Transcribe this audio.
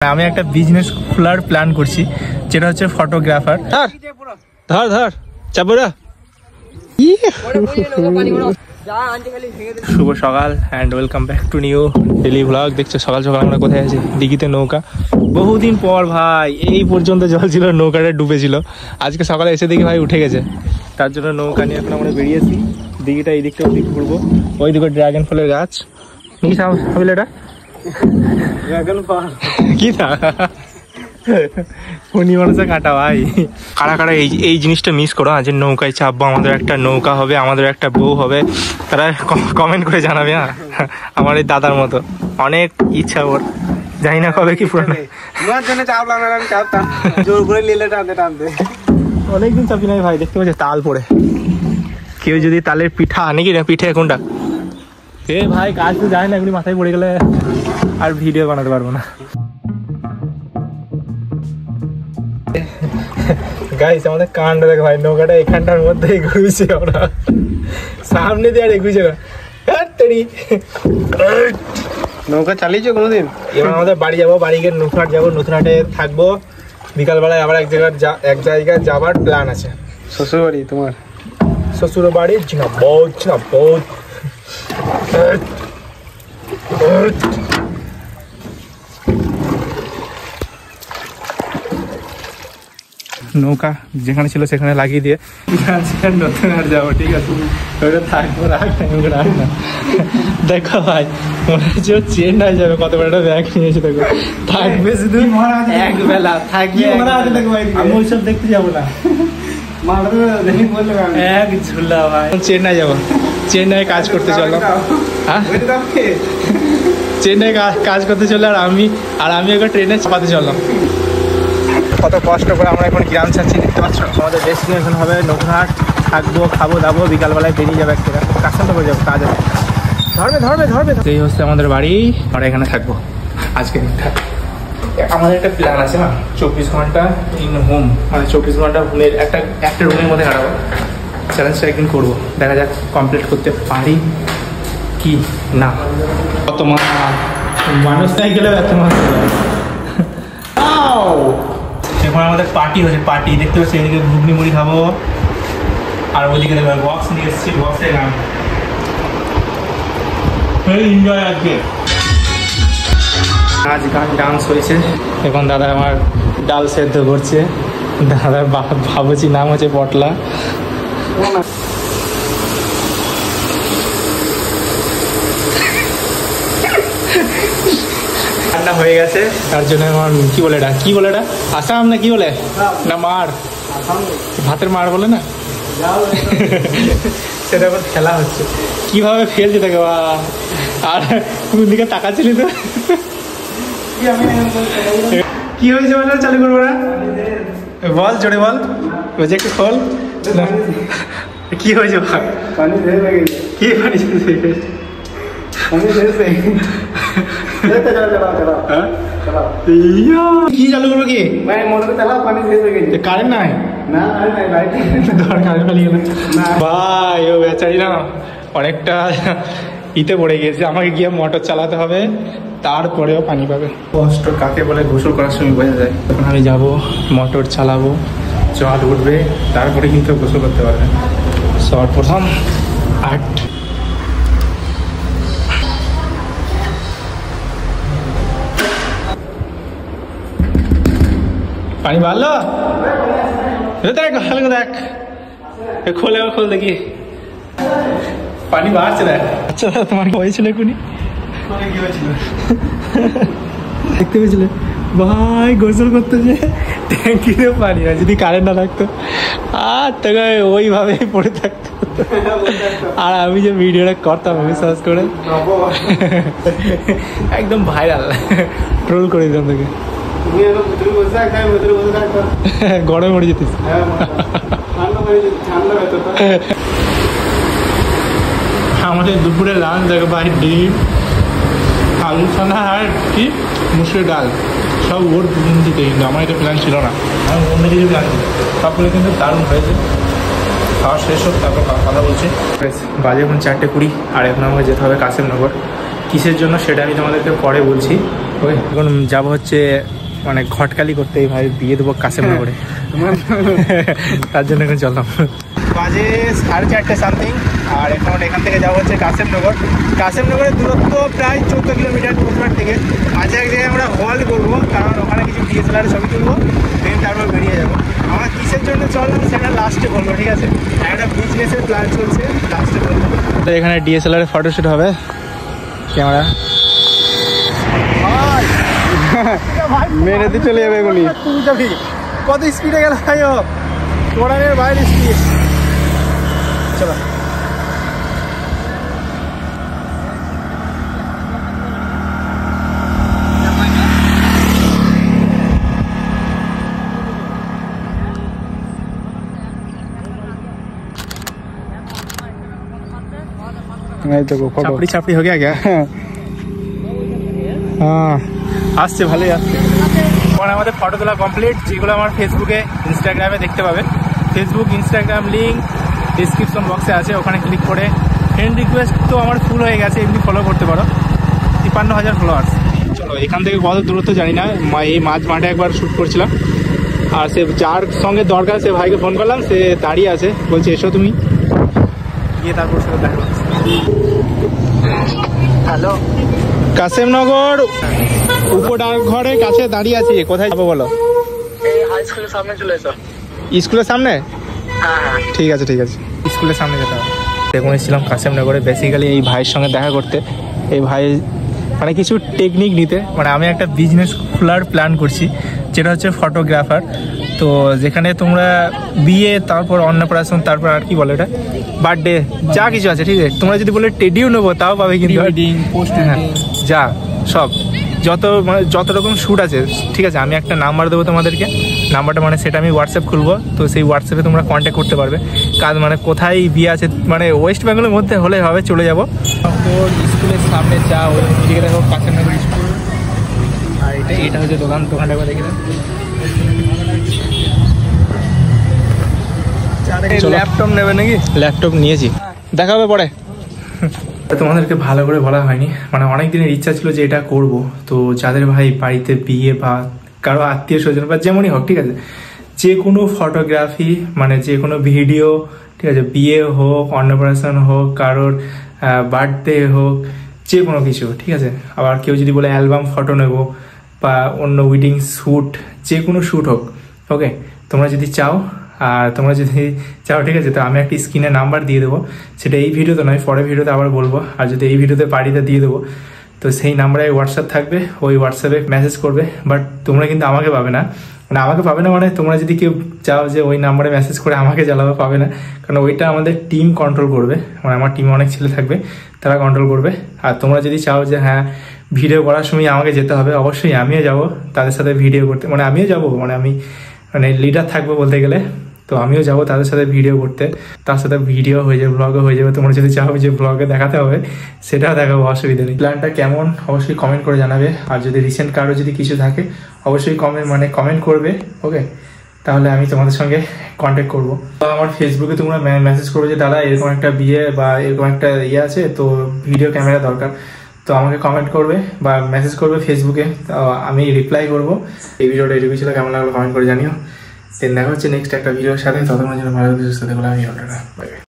আমি একটা বিজনেস খোলার প্ল্যান করছি, যেটা হচ্ছে ফটোগ্রাফার। ধর ধর চাপরা। শুভ সকাল and welcome back to new daily blog. দেখছো সকাল সকাল আমরা কোথায় আছি? দিঘিতে নৌকা। বহুদিন পর ভাই, এই পর্যন্ত জল ছিল, নৌকাটা ডুবেছিল। আজকে সকালে এসে দেখি ভাই উঠে গেছে, তার জন্য নৌকা নিয়ে এখন আমরা বেরিয়েছি। দিঘিটা এই দিকটা ওদিক ঘুরবো। ওই দিকে ড্রাগন ফলের গাছ। কি সাবিল এটা? কি না উনি মানুষে কাটা ভাই। কারা কারা এই জিনিসটা মিস করো, আজ নৌকায় চাপবো, আমাদের একটা নৌকা হবে, আমাদের একটা বউ হবে, তারা কমেন্ট করে জানাবে। হ্যাঁ, আমার এই দাদার মতো অনেক ইচ্ছা ওর, জানি না কবে কি পুরানো। অনেকদিন চাপি নাই ভাই, দেখতে পাচ্ছি তাল পড়ে। কেউ যদি তালের পিঠা আনে কি না, পিঠে কোনটা এ ভাই, কাজ তো যায় না, এগুলি মাথায় পড়ে গেলে আর ভিডিও বানাতে পারবো না। গাইস আমাদের কান্ড দেখো ভাই, নৌকাটা এখানটার মধ্যে ঘুরছে, আমরা সামনে দিয়ে আর এগুছে না। নৌকা চালিয়েছো কোনোদিন? এবার আমাদের বাড়ি যাবো, বাড়ি গিয়ে নতুনহাট যাবো, নতুনহাটে থাকবো, বিকালবেলায় আবার এক জায়গায় যাবার প্ল্যান আছে। শ্বশুর বাড়ি তোমার? শ্বশুর বাড়ি ঝিনাবদ। নৌকা যেখানে ছিল সেখানে লাগিয়ে দিয়ে নতুন আর যাবো, ঠিক আছে? ওটা থাকবো, রাখ না। দেখো ভাই, মনে হচ্ছে চেন্নাই যাবে, কত বড় একটা ব্যাগ নিয়েছে। দেখো থাকবে শুধু এক বেলা, থাকবে আমি ওইসব দেখতে যাবো না। এক ঝুলা ভাই, চেন্নাই যাবো, চেন্নাই কাজ করতে চলো। হ্যাঁ, চেন্নাই কাজ করতে চলো, আর আমি ওকে ট্রেনে চাপাতে চললাম। কত কষ্ট করে আমরা এখন গ্রাম ছাড়ছি, দেখতে পাচ্ছ। আমাদের ডেস্টিনেশন হবে নতুনহাট, থাকবো, খাবো দাবো, বিকালবেলায় বেরিয়ে যাবো একটা কাজটা করে যাবো, কাজ আছে। ধরবে এই হচ্ছে আমাদের বাড়ি, আমরা এখানে থাকবো আজকে। আমাদের একটা প্ল্যান আছে না, 24 ঘন্টা ইন হোম, মানে 24 ঘন্টা হোমের একটা রুমের মধ্যে কাটাবো। চ্যালেঞ্জটা একদিন করবো, দেখা যাক কমপ্লিট করতে পারি কি না। কত মানুষ নাই গেলে এত মাছ। এখন আমাদের পার্টি হচ্ছে, পার্টি দেখতে পাচ্ছি। এদিকে ঘুগনি মুড়ি খাবো, আর ওইদিকে দেখো বক্স নিয়ে এসেছি, বক্সে গান এনজয়। আজকে নাচ গান ডান্স হয়েছে। এখন দাদা আমার ডাল সেদ্ধ করছে, দাদার ভাবছি নাম হচ্ছে পটলা। রান্না হয়ে গেছে, তার জন্য আমার কি বলে এটা আসাম না কি বলে না, মার, ভাতের মার বলে না, সেটা আবার খেলা হচ্ছে। কিভাবে ফেলছে দেখো, আর কোন দিকে তাকাচ্ছিলি তো? কি হয়েছে বলে চালু করবো না? বল জোরে বল, বলছে একটু খোল। কি হয়েছে? কি পানি কি চালু করবো? কি কারেন্ট নাই? ভাই ও বেচারি না অনেকটা ইতে পড়ে গিয়েছে, আমাকে গিয়ে মোটর চালাতে হবে, তারপরেও পানি পাবে। কষ্ট কাকে বলে গোসল করার সময় বোঝা যায়। তখন আমি যাব, মোটর চালাবো, জল উঠবে, তারপরে কিন্তু গোসল করতে পারবে। সর্বপ্রথম 8 পানি বাড়লো, দেখ খোল দেখি, পানি বাড়ছে। দেখ আচ্ছা, তোমার হয়েছিল এখনই দেখতে পেয়েছিলে ভাই, গোসল করতে যে ট্যাঙ্কিতে পানি না, যদি কারেন্ট না থাকতো আর তোকে ওইভাবেই পড়ে থাকতো। আর আমি যে ভিডিওটা করতাম বিশ্বাস করে, একদম ভাইরাল, ট্রোল করে দিতাম তোকে। গরমে মরে যেতিস। আমাদের দুপুরে লাঞ্চ দেখো ভাই, ডিম, আলু ছানা আর কি মুসুর ডাল, সব ওর দিতে। কিন্তু আমার এটা প্ল্যান ছিল না, আমি অন্য কিছু প্ল্যান ছিল। সবগুলো কিন্তু দারুণ হয়েছে। খাওয়া শেষ হোক, তারপর কথা বলছি। বাজে এখন 4:20, আর এখন আমাকে যেতে হবে কাশিমনগর। কিসের জন্য সেটা আমি তোমাদেরকে পরে বলছি। ওই এখন যাবো হচ্ছে মানে ঘটকালি করতে, এই ভাই বিয়ে দেবো কাশেমনগরে, তার জন্য এখন চললাম। বাজে 4:30 সামথিং, আর এখন এখান থেকে যাবো হচ্ছে কাশেমনগর। কাশেমনগরের দূরত্ব প্রায় 14 কিলোমিটার কোচবিহার থেকে। মাঝে এক জায়গায় আমরা হল করবো, কারণ ওখানে কিছু DSLR ছবি তুলবো, দেন তারপর বেরিয়ে যাবো। আমরা কিসের জন্য চললাম সেটা লাস্টে বলবো, ঠিক আছে? একটা বিজনেসের প্ল্যান চলছে, লাস্টে বলবো। তো এখানে DSLR ফটোশ্যুট হবে, ক্যামেরা মেরে দিয়ে চলে যাবে এগুলি। তুই যাবি কত স্পিডে গেল ভাই, ও কোরআনের বাইরে স্পিড। চলো চাপড়ি চাপড়ি হয়ে গেছে। হ্যাঁ আসছে, ভালোই আসছে। এখন আমাদের ফটো তোলা কমপ্লিট, যেগুলো আমার ফেসবুকে ইনস্টাগ্রামে দেখতে পাবে। ফেসবুক ইনস্টাগ্রাম লিঙ্ক ডিসক্রিপশন বক্সে আছে, ওখানে ক্লিক করে ফ্রেন্ড রিকোয়েস্ট তো আমার ফুল হয়ে গেছে, এমনি ফলো করতে পারো। 53,000 ফলোয়ার্স। চলো এখান থেকে কত দূরত্ব জানি না, এই মাঠে একবার শ্যুট করছিলাম, আর সে যার সঙ্গে দরকার সে ভাইকে ফোন করলাম, সে দাঁড়িয়ে আছে, বলছে এসো তুমি, গিয়ে তারপর সাথে দেখা করছি। হ্যালো, কাশেমনগর উপডাক ঘরের কাছে দাঁড়িয়ে আছি, কোথায় যাবো বলো? হাই স্কুলের সামনে চলে এসো। স্কুলের সামনে? হ্যাঁ ঠিক আছে ঠিক আছে, স্কুলের সামনে যেতে হবে। দেখুন এসেছিলাম কাশেমনগরে বেসিক্যালি এই ভাইয়ের সঙ্গে দেখা করতে। এই ভাই মানে কিছু টেকনিক নিতে, মানে আমি একটা বিজনেস খোলার প্ল্যান করছি, যেটা হচ্ছে ফটোগ্রাফার। তো যেখানে তোমরা বিয়ে, তারপর অন্নপ্রাশন, তারপর আর কি বলে এটা, বার্থডে, যা কিছু আছে, ঠিক আছে? তোমরা যদি বলে টেডিও নেবো তাও পাবে, কিন্তু যা সব যত রকম শ্যুট আছে, ঠিক আছে? আমি একটা নাম্বার দেবো তোমাদেরকে, নাম্বারটা মানে সেটা আমি হোয়াটসঅ্যাপ খুলবো, তো সেই হোয়াটসঅ্যাপে তোমরা কন্ট্যাক্ট করতে পারবে। কাজ মানে কোথায় বিয়ে আছে, মানে ওয়েস্ট বেঙ্গলের মধ্যে হলে হবে, চলে যাবো। স্কুলের সামনে যা ওই দিকে দেখো কাশেমনগর স্কুল, আর এটা হচ্ছে দোকানটা একবার দেখে দেন। ল্যাপটপ নেবে নাকি? ল্যাপটপ নিয়েছি, দেখা হবে পরে। তোমাদেরকে ভালো করে বলা হয়নি, মানে অনেক দিনের ইচ্ছা ছিল যে এটা করব। তো যাদের ভাই বাড়িতে বিয়ে বা কারো আত্মীয় স্বজন বা যেমনই হোক, ঠিক আছে, যে কোনো ফটোগ্রাফি, মানে যে কোনো ভিডিও, ঠিক আছে, বিয়ে হোক, অন্নপ্রাশন হোক, কারোর বার্থডে হোক, যে কোনো কিছু, ঠিক আছে? আবার কেউ যদি বলে অ্যালবাম ফটো নেব বা অন্য ওয়েডিং শ্যুট, যে কোনো শ্যুট হোক, ওকে? তোমরা যদি চাও, আর তোমরা যদি চাও, ঠিক আছে, তো আমি একটা স্ক্রিনে নাম্বার দিয়ে দেবো, সেটা এই ভিডিওতে নয়, পরের ভিডিওতে আবার বলবো। আর যদি এই ভিডিওতে বাড়িতে দিয়ে দেবো, তো সেই নাম্বারে হোয়াটসঅ্যাপ থাকবে, ওই হোয়াটসঅ্যাপে মেসেজ করবে। বাট তোমরা কিন্তু আমাকে পাবে না, মানে তোমরা যদি কেউ চাও যে ওই নাম্বারে মেসেজ করে আমাকে জ্বালাবে, পাবে না, কারণ ওইটা আমাদের টিম কন্ট্রোল করবে, মানে আমার টিমে অনেক ছেলে থাকবে, তারা কন্ট্রোল করবে। আর তোমরা যদি চাও যে হ্যাঁ ভিডিও করার সময় আমাকে যেতে হবে, অবশ্যই আমিও যাব তাদের সাথে ভিডিও করতে, মানে আমিও যাব, মানে আমি মানে লিডার থাকবো বলতে গেলে। তো আমিও যাবো তাদের সাথে ভিডিও করতে, তার সাথে ভিডিও হয়ে যাবে, ব্লগও হয়ে যাবে। তোমরা যদি চাও যে ব্লগে দেখাতে হবে, সেটাও দেখাবো, অসুবিধা নেই। প্ল্যানটা কেমন অবশ্যই কমেন্ট করে জানাবে। আর যদি রিসেন্ট কারো যদি কিছু থাকে, অবশ্যই কমেন্ট করবে, ওকে? তাহলে আমি তোমাদের সঙ্গে কন্ট্যাক্ট করবো। আমার ফেসবুকে তোমরা মেসেজ করবে যে দাদা এরকম একটা বিয়ে বা এরকম একটা ইয়ে আছে, তো ভিডিও ক্যামেরা দরকার, তো আমাকে কমেন্ট করবে বা মেসেজ করবে ফেসবুকে, আমি রিপ্লাই করবো। এই ভিডিওটা এটুকু ছিল, কেমন লাগলো কমেন্ট করে জানিও। দেন দেখা হচ্ছে নেক্সট একটা ভিডিওর সাথে, ততক্ষণের জন্য ভালো কিছু সাথে বলে আমি বাই।